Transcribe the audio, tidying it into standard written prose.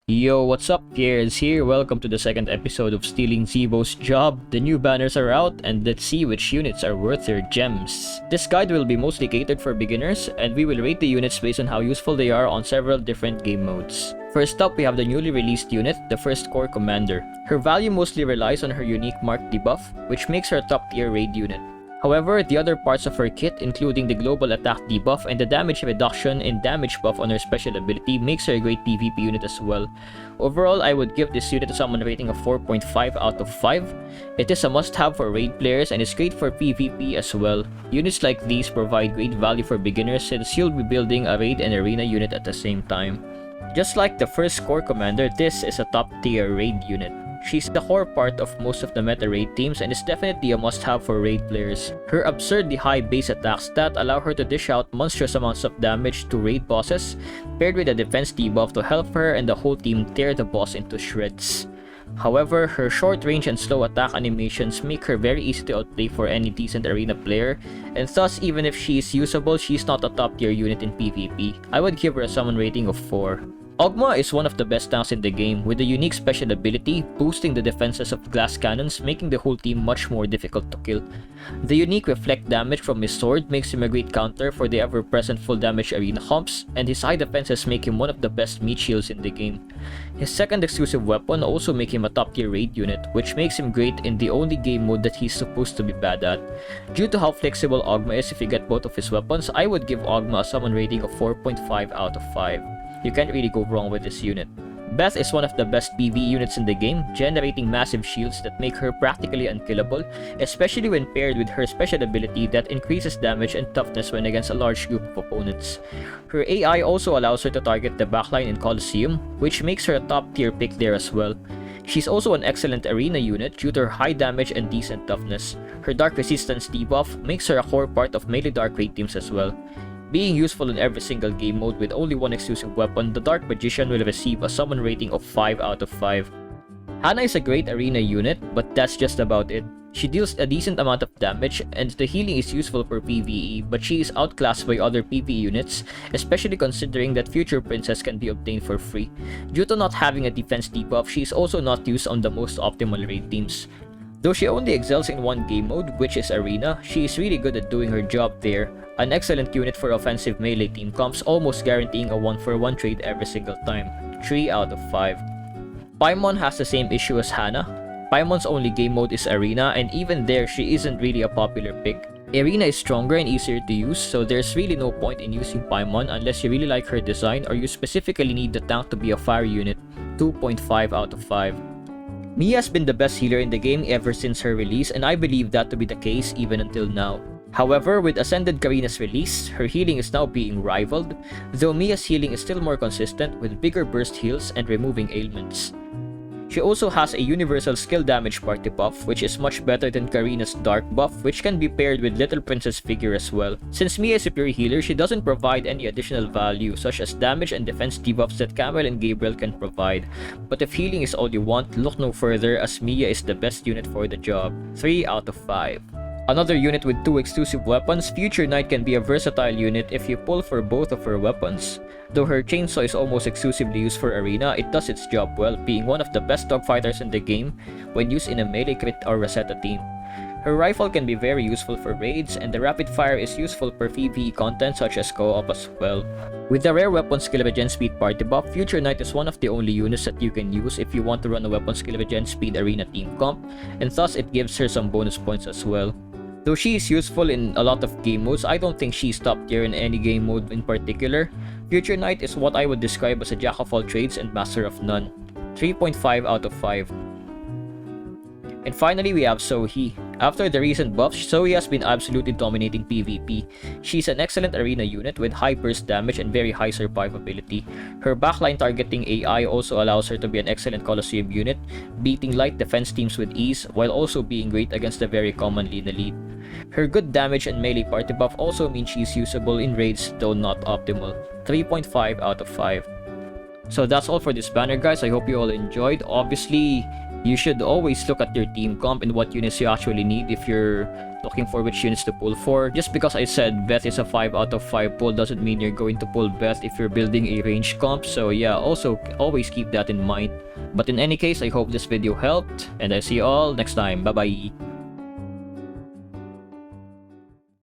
Yo, what's up? Pierre's here. Welcome to the second episode of Stealing Zeeebo's Job. The new banners are out, and let's see which units are worth their gems. This guide will be mostly catered for beginners, and we will rate the units based on how useful they are on several different game modes. First up, we have the newly released unit, the First Corps Commander. Her value mostly relies on her unique mark debuff, which makes her a top tier raid unit. However, the other parts of her kit, including the global attack debuff and the damage reduction and damage buff on her special ability, makes her a great PvP unit as well. Overall, I would give this unit a summon rating of 4.5 out of 5. It is a must-have for raid players and is great for PvP as well. Units like these provide great value for beginners since you'll be building a raid and arena unit at the same time. Just like the First Corps Commander, this is a top tier raid unit. She's the core part of most of the meta raid teams and is definitely a must-have for raid players. Her absurdly high base attack stat allow her to dish out monstrous amounts of damage to raid bosses, paired with a defense debuff to help her and the whole team tear the boss into shreds. However, her short range and slow attack animations make her very easy to outplay for any decent arena player, and thus even if she is usable, she's not a top tier unit in PvP. I would give her a summon rating of 4. Oghma is one of the best tanks in the game, with a unique special ability, boosting the defenses of glass cannons, making the whole team much more difficult to kill. The unique reflect damage from his sword makes him a great counter for the ever-present full damage arena comps, and his high defenses make him one of the best meat shields in the game. His second exclusive weapon also makes him a top tier raid unit, which makes him great in the only game mode that he's supposed to be bad at. Due to how flexible Oghma is if you get both of his weapons, I would give Oghma a summon rating of 4.5 out of 5. You can't really go wrong with this unit. Beth is one of the best PvE units in the game, generating massive shields that make her practically unkillable, especially when paired with her special ability that increases damage and toughness when against a large group of opponents. Her AI also allows her to target the backline in Colosseum, which makes her a top tier pick there as well. She's also an excellent arena unit due to her high damage and decent toughness. Her dark resistance debuff makes her a core part of melee dark raid teams as well. Being useful in every single game mode with only one exclusive weapon, the Dark Magician will receive a summon rating of 5 out of 5. Hana is a great arena unit, but that's just about it. She deals a decent amount of damage, and the healing is useful for PvE, but she is outclassed by other PvE units, especially considering that Future Princess can be obtained for free. Due to not having a defense debuff, she is also not used on the most optimal raid teams. Though she only excels in one game mode, which is Arena, she is really good at doing her job there. An excellent unit for offensive melee team comps, almost guaranteeing a 1-for-1 trade every single time. 3 out of 5. Pymon has the same issue as Hana. Pymon's only game mode is Arena, and even there she isn't really a popular pick. Arena is stronger and easier to use, so there's really no point in using Pymon unless you really like her design or you specifically need the tank to be a fire unit. 2.5 out of 5. Miya has been the best healer in the game ever since her release, and I believe that to be the case even until now. However, with Ascended Karina's release, her healing is now being rivaled, though Miya's healing is still more consistent with bigger burst heals and removing ailments. She also has a universal skill damage party buff, which is much better than Karina's dark buff, which can be paired with Little Princess figure as well. Since Miya is a pure healer, she doesn't provide any additional value such as damage and defense debuffs that Camel and Gabriel can provide. But if healing is all you want, look no further as Miya is the best unit for the job. 3 out of 5. Another unit with 2 exclusive weapons, Future Knight can be a versatile unit if you pull for both of her weapons. Though her chainsaw is almost exclusively used for arena, it does its job well, being one of the best dogfighters in the game when used in a melee crit or Rosetta team. Her rifle can be very useful for raids, and the rapid fire is useful for PvE content such as co-op as well. With the rare weapon skill regen speed party buff, Future Knight is one of the only units that you can use if you want to run a weapon skill regen speed arena team comp, and thus it gives her some bonus points as well. Though she is useful in a lot of game modes, I don't think she's top tier in any game mode in particular. Future Knight is what I would describe as a jack of all trades and master of none. 3.5 out of 5. And finally, we have Sohee. After the recent buffs, Sohee has been absolutely dominating PvP. She's an excellent arena unit with high burst damage and very high survivability. Her backline targeting AI also allows her to be an excellent Colosseum unit, beating light defense teams with ease while also being great against the very common Lina lead. Her good damage and melee party buff also means she's usable in raids, though not optimal. 3.5 out of 5. So that's all for this banner, guys. I hope you all enjoyed. Obviously, You should always look at your team comp and what units you actually need if you're looking for which units to pull for. Just because I said Beth is a 5 out of 5 pull doesn't mean you're going to pull Beth if you're building a range comp, so yeah, also always keep that in mind. But in any case, I hope this video helped, and I see you all next time. Bye bye.